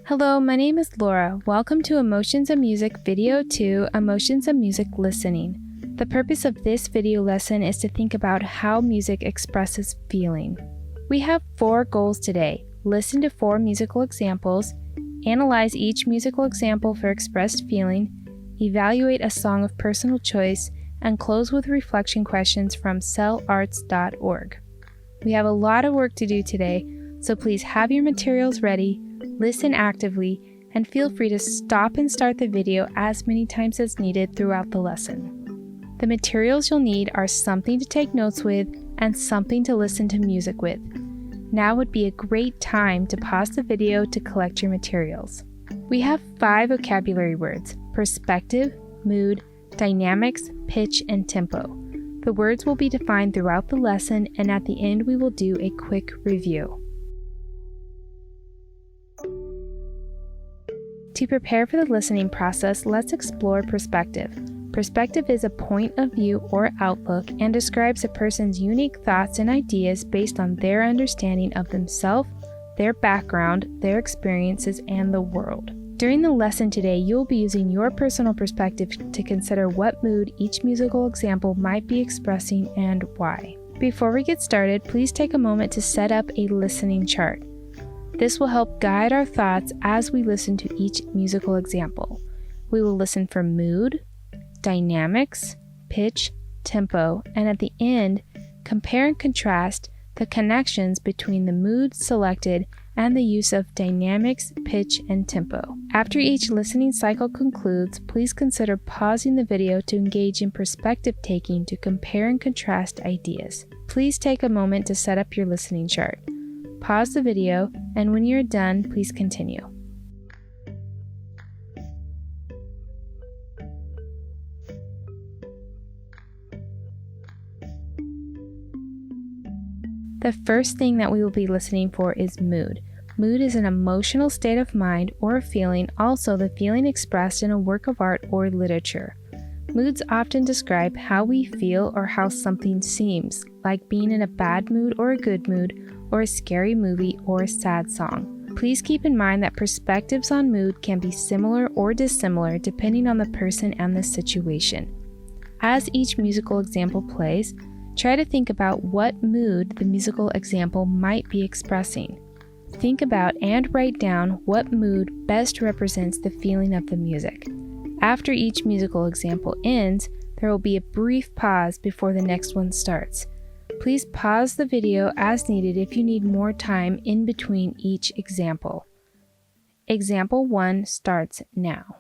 Hello, my name is Laura. Welcome to Emotions of Music Video 2, Emotions of Music Listening. The purpose of this video lesson is to think about how music expresses feeling. We have 4 goals today. Listen to 4 musical examples, analyze each musical example for expressed feeling, evaluate a song of personal choice, and close with reflection questions from cellarts.org. We have a lot of work to do today, so please have your materials ready, listen actively, and feel free to stop and start the video as many times as needed throughout the lesson. The materials you'll need are something to take notes with and something to listen to music with. Now would be a great time to pause the video to collect your materials. We have 5 vocabulary words: perspective, mood, dynamics, pitch, and tempo. The words will be defined throughout the lesson, and at the end we will do a quick review. To prepare for the listening process, let's explore perspective. Perspective is a point of view or outlook and describes a person's unique thoughts and ideas based on their understanding of themselves, their background, their experiences, and the world. During the lesson today, you'll be using your personal perspective to consider what mood each musical example might be expressing and why. Before we get started, please take a moment to set up a listening chart. This will help guide our thoughts as we listen to each musical example. We will listen for mood, dynamics, pitch, tempo, and at the end, compare and contrast the connections between the mood selected and the use of dynamics, pitch, and tempo. After each listening cycle concludes, please consider pausing the video to engage in perspective taking to compare and contrast ideas. Please take a moment to set up your listening chart. Pause the video, and when you're done, please continue. The first thing that we will be listening for is mood. Mood is an emotional state of mind or a feeling, also the feeling expressed in a work of art or literature. Moods often describe how we feel or how something seems, like being in a bad mood or a good mood, or a scary movie or a sad song. Please keep in mind that perspectives on mood can be similar or dissimilar depending on the person and the situation. As each musical example plays, try to think about what mood the musical example might be expressing. Think about and write down what mood best represents the feeling of the music. After each musical example ends, there will be a brief pause before the next one starts. Please pause the video as needed if you need more time in between each example. Example 1 starts now.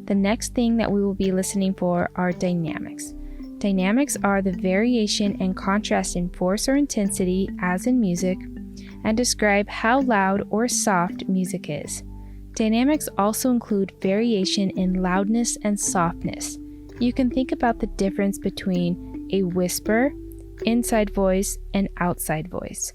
The next thing that we will be listening for are dynamics. Dynamics are the variation and contrast in force or intensity, as in music, and describe how loud or soft music is. Dynamics also include variation in loudness and softness. You can think about the difference between a whisper, inside voice, and outside voice.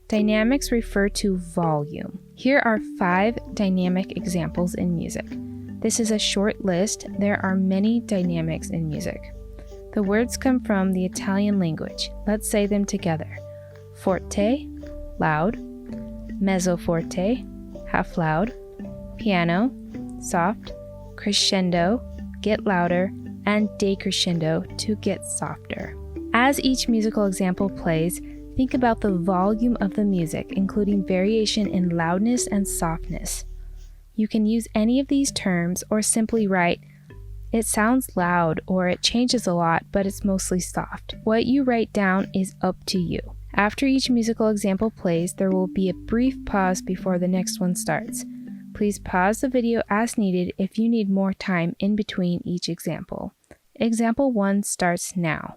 Dynamics refer to volume. Here are 5 dynamic examples in music. This is a short list. There are many dynamics in music. The words come from the Italian language. Let's say them together. Forte, loud. Mezzo forte, half loud. Piano, soft. Crescendo, get louder. And decrescendo, to get softer. As each musical example plays, think about the volume of the music, including variation in loudness and softness. You can use any of these terms or simply write, "It sounds loud," or "It changes a lot, but it's mostly soft." What you write down is up to you. After each musical example plays, there will be a brief pause before the next one starts. Please pause the video as needed if you need more time in between each example. Example 1 starts now.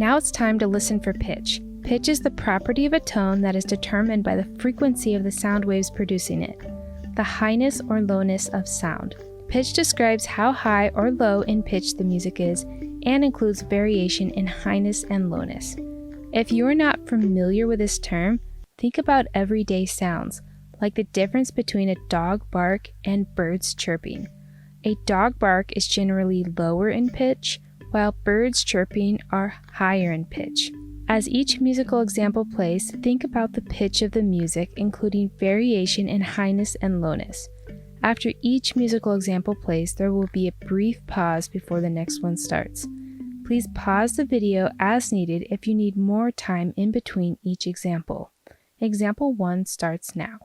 Now it's time to listen for pitch. Pitch is the property of a tone that is determined by the frequency of the sound waves producing it, the highness or lowness of sound. Pitch describes how high or low in pitch the music is and includes variation in highness and lowness. If you are not familiar with this term, think about everyday sounds, like the difference between a dog bark and birds chirping. A dog bark is generally lower in pitch, while birds chirping are higher in pitch. As each musical example plays, think about the pitch of the music, including variation in highness and lowness. After each musical example plays, there will be a brief pause before the next one starts. Please pause the video as needed if you need more time in between each example. Example 1 starts now.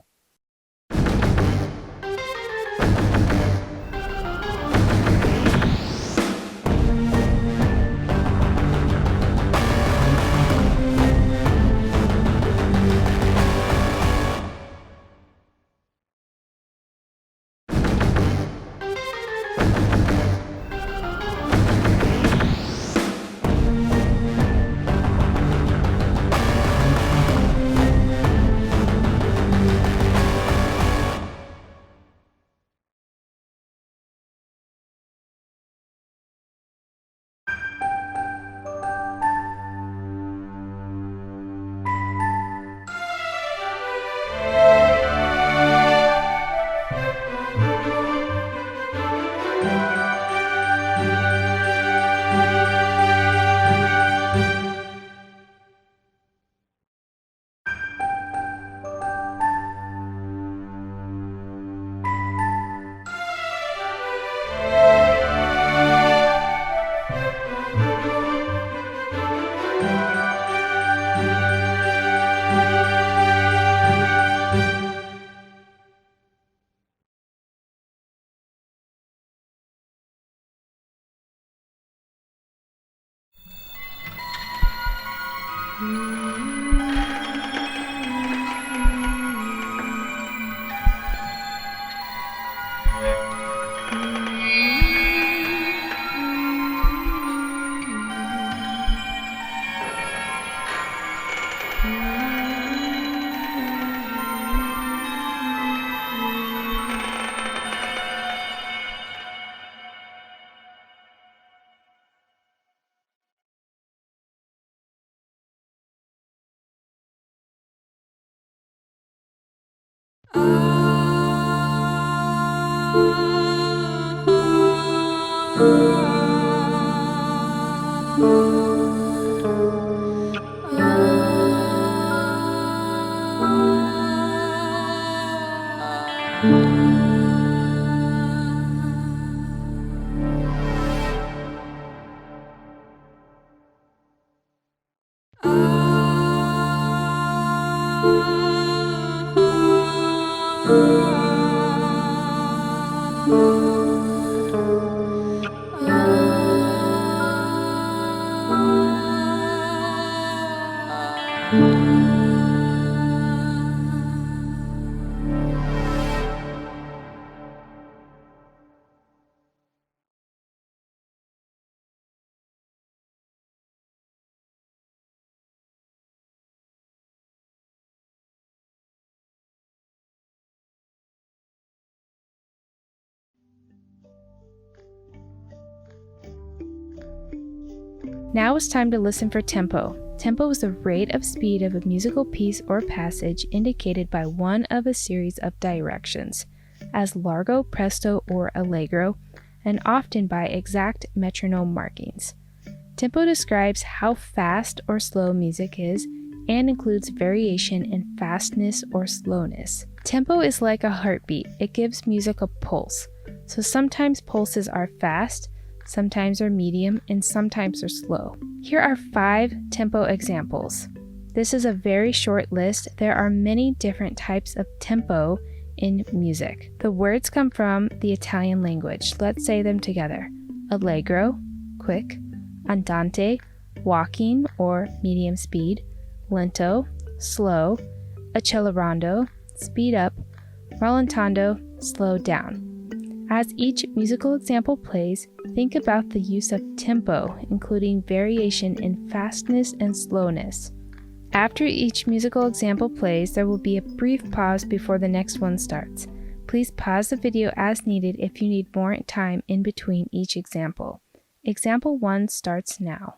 Now it's time to listen for tempo. Tempo is the rate of speed of a musical piece or passage indicated by one of a series of directions, as largo, presto, or allegro, and often by exact metronome markings. Tempo describes how fast or slow music is and includes variation in fastness or slowness. Tempo is like a heartbeat. It gives music a pulse. So sometimes pulses are fast, sometimes are medium, and sometimes are slow. Here are 5 tempo examples. This is a very short list. There are many different types of tempo in music. The words come from the Italian language. Let's say them together. Allegro, quick. Andante, walking or medium speed. Lento, slow. Accelerando, speed up. Rallentando, slow down. As each musical example plays, think about the use of tempo, including variation in fastness and slowness. After each musical example plays, there will be a brief pause before the next one starts. Please pause the video as needed if you need more time in between each example. Example 1 starts now.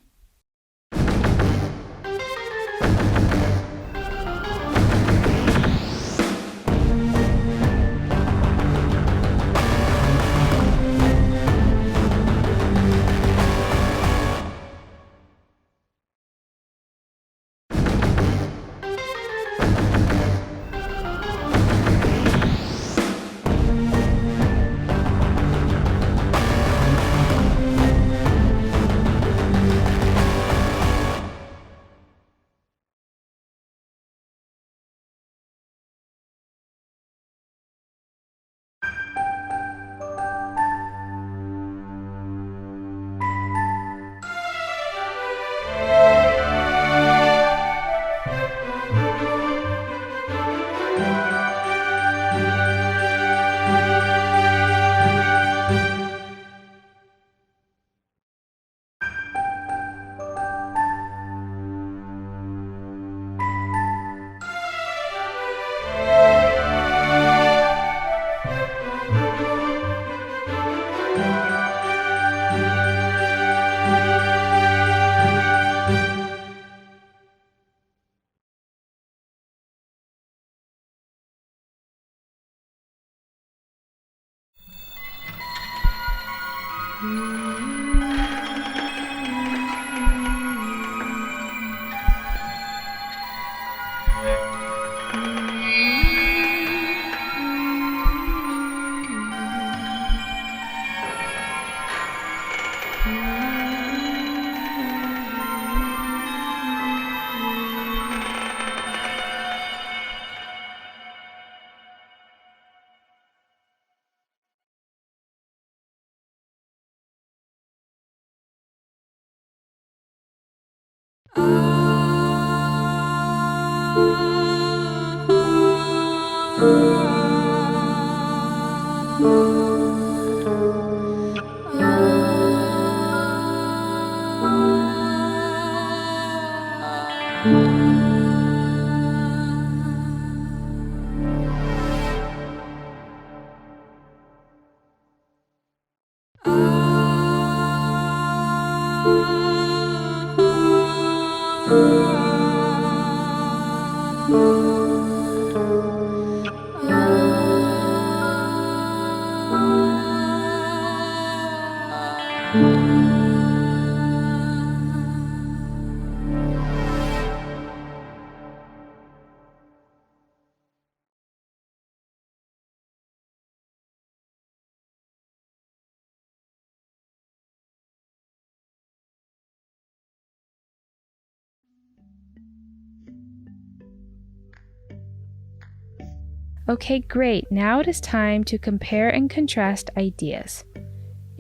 Okay, great. Now it is time to compare and contrast ideas.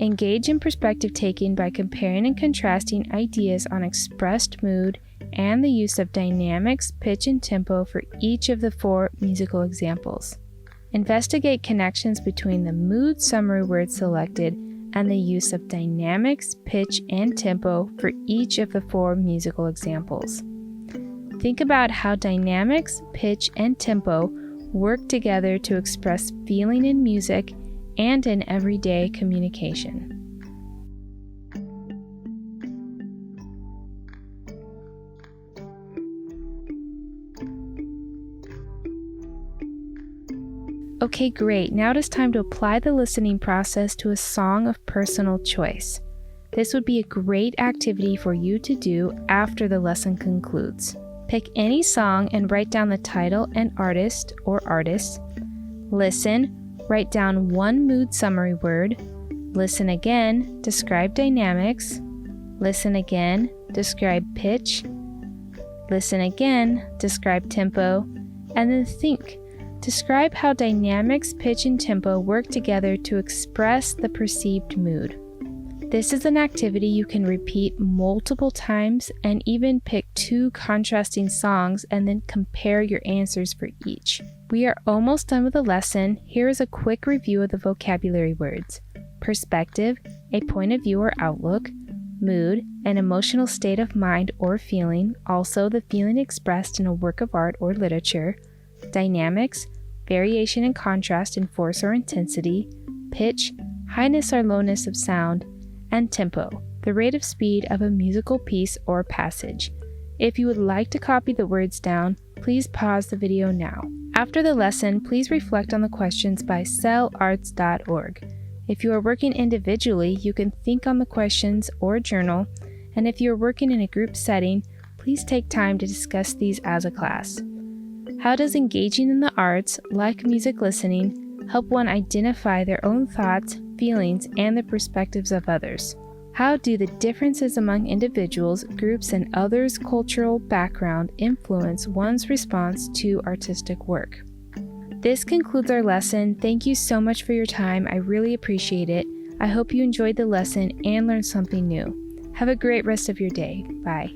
Engage in perspective taking by comparing and contrasting ideas on expressed mood and the use of dynamics, pitch, and tempo for each of the 4 musical examples. Investigate connections between the mood summary word selected and the use of dynamics, pitch, and tempo for each of the 4 musical examples. Think about how dynamics, pitch, and tempo work together to express feeling in music and in everyday communication. Okay, great. Now it is time to apply the listening process to a song of personal choice. This would be a great activity for you to do after the lesson concludes. Pick any song and write down the title and artist or artists. Listen, write down 1 mood summary word. Listen again, describe dynamics. Listen again, describe pitch. Listen again, describe tempo. And then think. Describe how dynamics, pitch, and tempo work together to express the perceived mood. This is an activity you can repeat multiple times and even pick 2 contrasting songs and then compare your answers for each. We are almost done with the lesson. Here is a quick review of the vocabulary words. Perspective, a point of view or outlook. Mood, an emotional state of mind or feeling, also the feeling expressed in a work of art or literature. Dynamics, variation and contrast in force or intensity. Pitch, highness or lowness of sound. And tempo, the rate of speed of a musical piece or passage. If you would like to copy the words down, please pause the video now. After the lesson, please reflect on the questions by cellarts.org. If you are working individually, you can think on the questions or journal, and if you are working in a group setting, please take time to discuss these as a class. How does engaging in the arts, like music listening, help one identify their own thoughts, feelings, and the perspectives of others? How do the differences among individuals, groups, and others' cultural background influence one's response to artistic work? This concludes our lesson. Thank you so much for your time. I really appreciate it. I hope you enjoyed the lesson and learned something new. Have a great rest of your day. Bye.